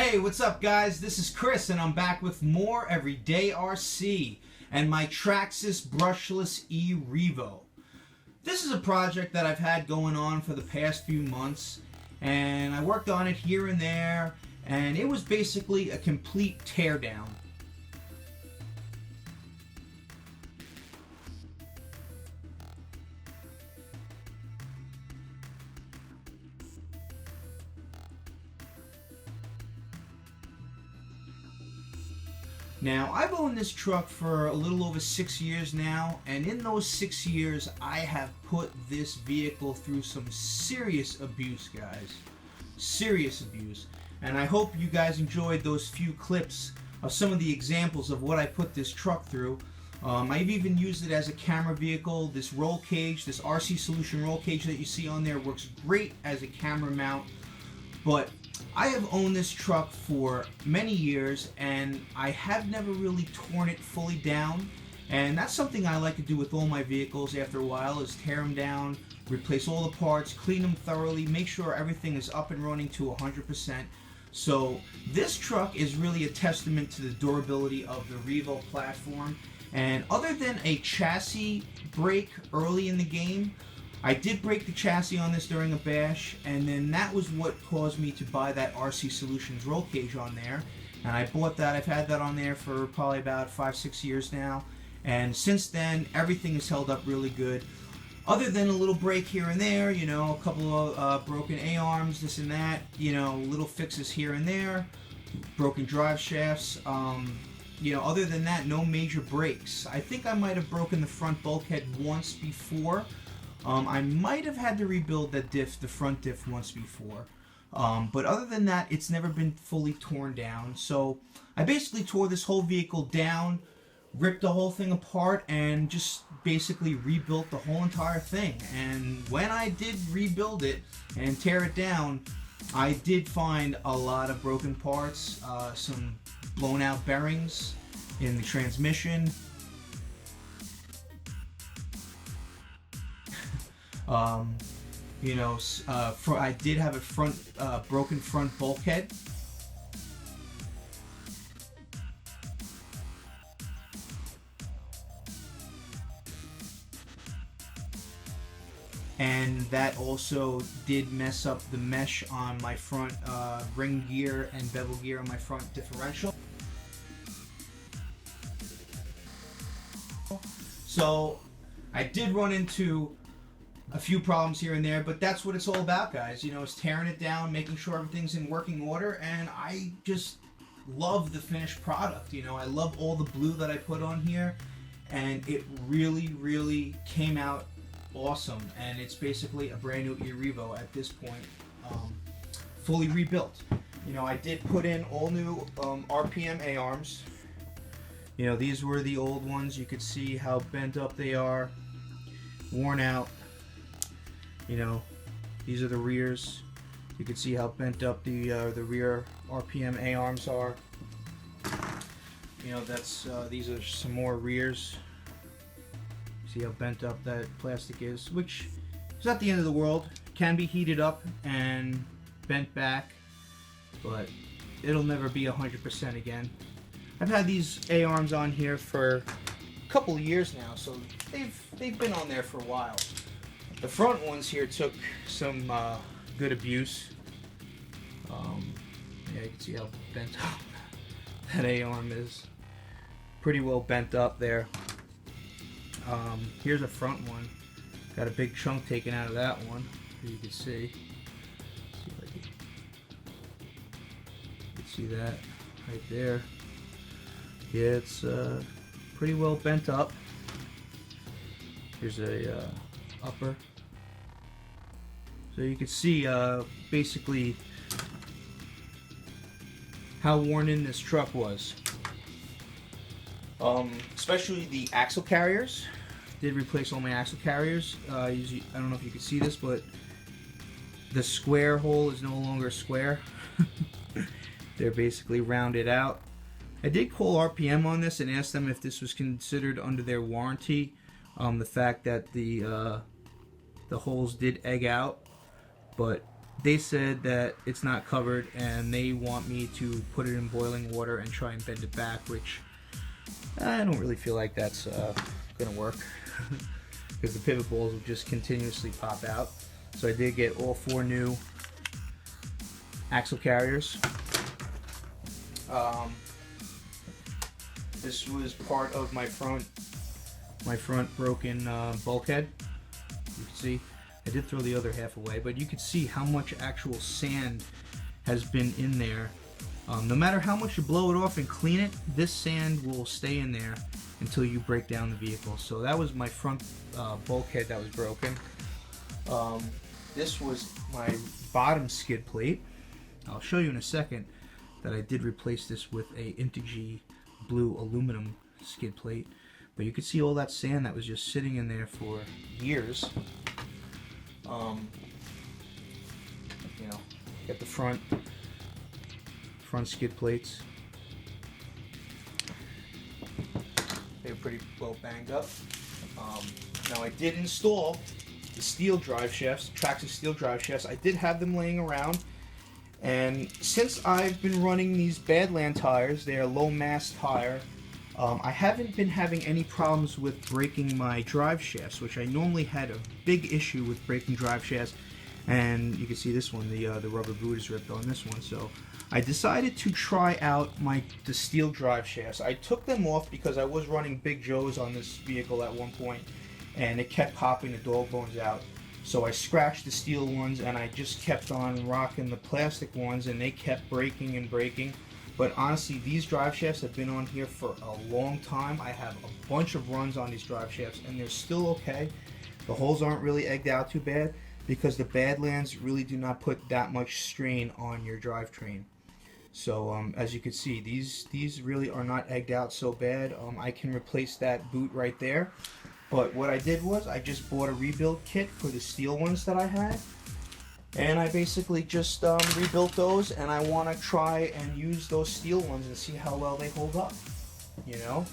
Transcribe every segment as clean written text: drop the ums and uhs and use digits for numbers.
Hey, what's up guys? This is Chris and I'm back with more Everyday RC and my Traxxas Brushless E-revo. This is a project that I've had going on for the past few months and I worked on it here and there and it was basically a complete teardown. Now, I've owned this truck for a little over 6 years now, and in those 6 years, I have put this vehicle through some serious abuse, guys. Serious abuse. And I hope you guys enjoyed those few clips of some of the examples of what I put this truck through. I've even used it as a camera vehicle. This roll cage, this RC Solution roll cage that you see on there works great as a camera mount, but I have owned this truck for many years and I have never really torn it fully down, and that's something I like to do with all my vehicles after a while, is tear them down, replace all the parts, clean them thoroughly, make sure everything is up and running to 100%. So this truck is really a testament to the durability of the Revo platform, and other than a chassis break early in the game, I did break the chassis on this during a bash, and then that was what caused me to buy that RC Solutions roll cage on there. And I bought that, I've had that on there for probably about 5-6 years now, and since then everything has held up really good. Other than a little break here and there, you know, a couple of broken A-arms, this and that, you know, little fixes here and there, broken drive shafts, you know, other than that, no major breaks. I think I might have broken the front bulkhead once before. I might have had to rebuild that diff, the front diff, once before. But other than that, it's never been fully torn down. So I basically tore this whole vehicle down, ripped the whole thing apart, and just basically rebuilt the whole entire thing. And when I did rebuild it and tear it down, I did find a lot of broken parts, some blown out bearings in the transmission. You know, I did have a broken front bulkhead. And that also did mess up the mesh on my front ring gear and bevel gear on my front differential. So I did run into a few problems here and there, but that's what it's all about, guys. You know, it's tearing it down, making sure everything's in working order, and I just love the finished product. You know, I love all the blue that I put on here, and it really, really came out awesome. And it's basically a brand new E-revo at this point, fully rebuilt. You know, I did put in all new RPM A-arms. You know, these were the old ones. You could see how bent up they are, worn out. You know, these are the rears. You can see how bent up the rear RPM A-arms are. You know, that's these are some more rears. See how bent up that plastic is, which is not the end of the world. Can be heated up and bent back, but it'll never be 100% again. I've had these A-arms on here for a couple of years now, so they've been on there for a while. The front ones here took some good abuse. Yeah, you can see how bent up that A-arm is. Pretty well bent up there. Here's a front one. Got a big chunk taken out of that one, as you can see. See if I can see that right there. Yeah, it's pretty well bent up. Here's a upper. So you can see basically how worn in this truck was. Especially the axle carriers. Did replace all my axle carriers. I don't know if you can see this, but the square hole is no longer square. They're basically rounded out. I did call RPM on this and asked them if this was considered under their warranty. The fact that the holes did egg out, but they said that it's not covered and they want me to put it in boiling water and try and bend it back, which I don't really feel like that's gonna work because the pivot balls will just continuously pop out. So I did get all 4 new axle carriers. This was part of my front broken bulkhead. You can see I did throw the other half away, but you can see how much actual sand has been in there. No matter how much you blow it off and clean it, this sand will stay in there until you break down the vehicle. So that was my front bulkhead that was broken. This was my bottom skid plate. I'll show you in a second that I did replace this with a INTEGY blue aluminum skid plate. But you can see all that sand that was just sitting in there for years. You know, get the front skid plates. They were pretty well banged up. Now I did install the steel drive shafts, Traxxas steel drive shafts. I did have them laying around, and since I've been running these Badland tires, they are low mass tire, I haven't been having any problems with breaking my drive shafts, which I normally had a big issue with breaking drive shafts. And you can see this one, the rubber boot is ripped on this one. So I decided to try out the steel drive shafts. I took them off because I was running Big Joe's on this vehicle at one point, and it kept popping the dog bones out. So I scratched the steel ones and I just kept on rocking the plastic ones, and they kept breaking and breaking. But honestly, these drive shafts have been on here for a long time. I have a bunch of runs on these drive shafts and they're still okay. The holes aren't really egged out too bad because the Badlands really do not put that much strain on your drivetrain. So as you can see, these really are not egged out so bad. I can replace that boot right there. But what I did was I just bought a rebuild kit for the steel ones that I had. And I basically just rebuilt those, and I want to try and use those steel ones and see how well they hold up. You know,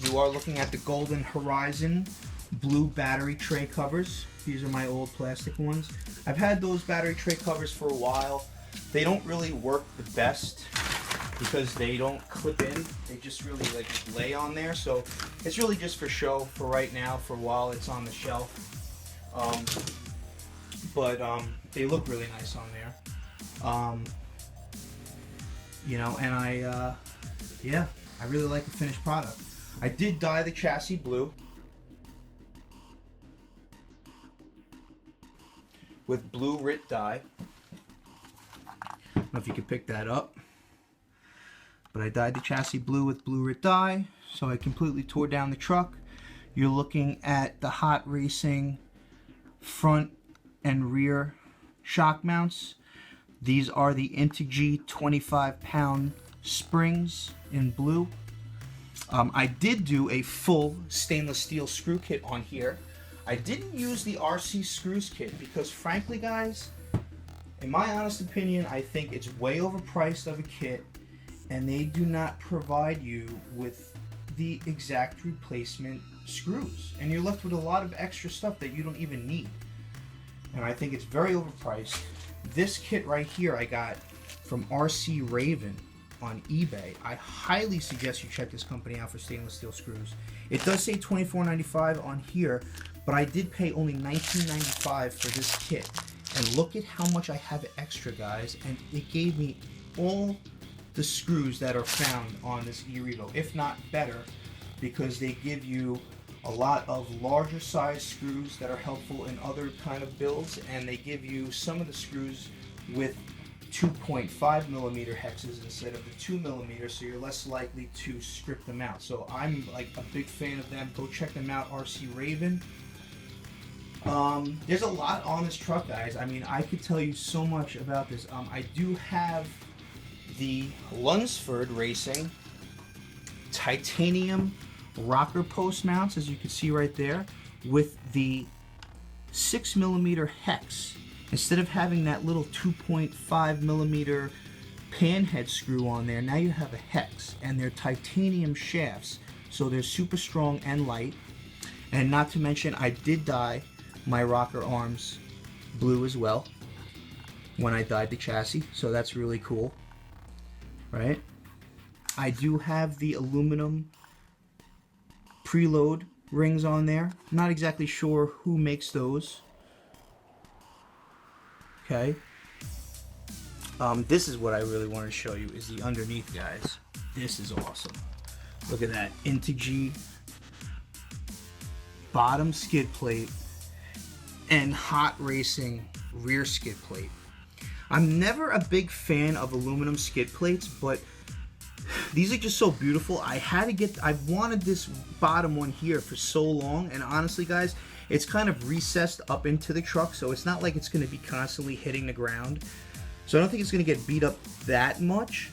you are looking at the Golden Horizon blue battery tray covers. These are my old plastic ones. I've had those battery tray covers for a while. They don't really work the best because they don't clip in. They just really like just lay on there. So it's really just for show for right now, for a while it's on the shelf. But they look really nice on there. You know, and I really like the finished product. I did dye the chassis blue with blue RIT dye. I don't know if you can pick that up, but I dyed the chassis blue with blue RIT dye, so I completely tore down the truck. You're looking at the Hot Racing front and rear shock mounts. These are the INTEGY 25-pound springs in blue. I did do a full stainless steel screw kit on here. I didn't use the RC screws kit because frankly guys, in my honest opinion, I think it's way overpriced of a kit, and they do not provide you with the exact replacement screws, and you're left with a lot of extra stuff that you don't even need. And I think it's very overpriced. This kit right here I got from RC Raven on eBay. I highly suggest you check this company out for stainless steel screws. It does say $24.95 on here, but I did pay only $19.95 for this kit. And look at how much I have extra, guys. And it gave me all the screws that are found on this E-revo, if not better, because they give you a lot of larger size screws that are helpful in other kind of builds, and they give you some of the screws with 2.5 millimeter hexes instead of the 2 millimeter, so you're less likely to strip them out. So I'm like a big fan of them. Go check them out, RC Raven. There's a lot on this truck, guys. I mean, I could tell you so much about this. I do have the Lunsford Racing titanium rocker post mounts, as you can see right there, with the 6 millimeter hex. Instead of having that little 2.5 millimeter pan head screw on there, now you have a hex, and they're titanium shafts, so they're super strong and light. And not to mention, I did dye my rocker arms blue as well. when I dyed the chassis, so that's really cool, right? I do have the aluminum preload rings on there. I'm not exactly sure who makes those. Okay. This is what I really want to show you, is the underneath, guys. This is awesome. Look at that. INTEGY bottom skid plate and hot racing rear skid plate. I'm never a big fan of aluminum skid plates, but these are just so beautiful. I've wanted this bottom one here for so long, and honestly, guys, it's kind of recessed up into the truck, so it's not like it's going to be constantly hitting the ground. So I don't think it's going to get beat up that much,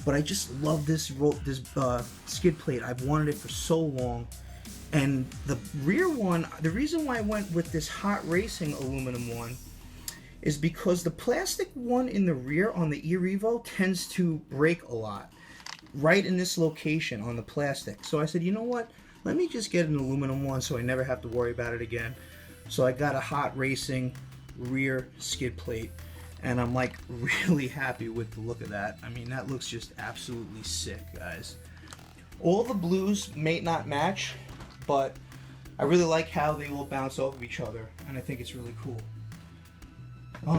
but I just love this skid plate. I've wanted it for so long. And the rear one, the reason why I went with this hot racing aluminum one is because the plastic one in the rear on the E-Revo tends to break a lot right in this location on the plastic. So I said, you know what, let me just get an aluminum one so I never have to worry about it again. So I got a hot racing rear skid plate, and I'm like really happy with the look of that. I mean, that looks just absolutely sick, guys. All the blues may not match, but I really like how they all bounce off of each other, and I think it's really cool.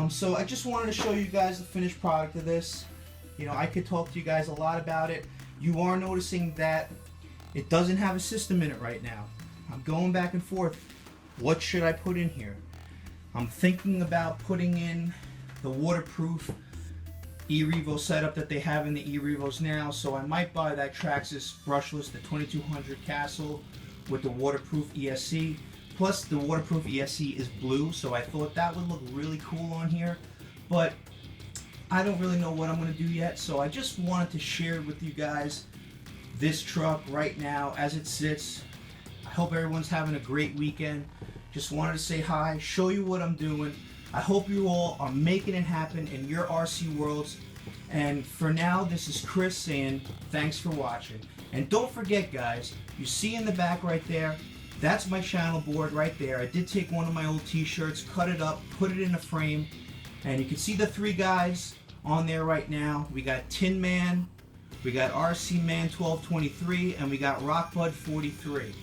So I just wanted to show you guys the finished product of this. You know, I could talk to you guys a lot about it. You are noticing that it doesn't have a system in it right now. I'm going back and forth. What should I put in here? I'm thinking about putting in the waterproof E-Revo setup that they have in the E-Revos now, so I might buy that Traxxas Brushless, the 2200 Castle with the waterproof ESC. Plus the waterproof ESC is blue, so I thought that would look really cool on here, but I don't really know what I'm going to do yet, so I just wanted to share with you guys this truck right now as it sits. I hope everyone's having a great weekend. Just wanted to say hi, show you what I'm doing. I hope you all are making it happen in your RC worlds. And for now, this is Chris saying thanks for watching. And don't forget, guys, you see in the back right there, that's my channel board right there. I did take one of my old t-shirts, cut it up, put it in a frame, and you can see the three guys on there right now. We got Tin Man, we got RC Man 1223, and we got Rock Bud 43.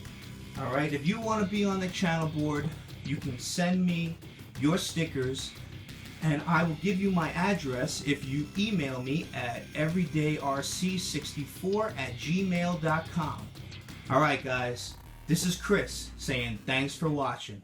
Alright, if you want to be on the channel board, you can send me your stickers, and I will give you my address if you email me at everydayrc64@gmail.com. Alright guys, this is Chris saying thanks for watching.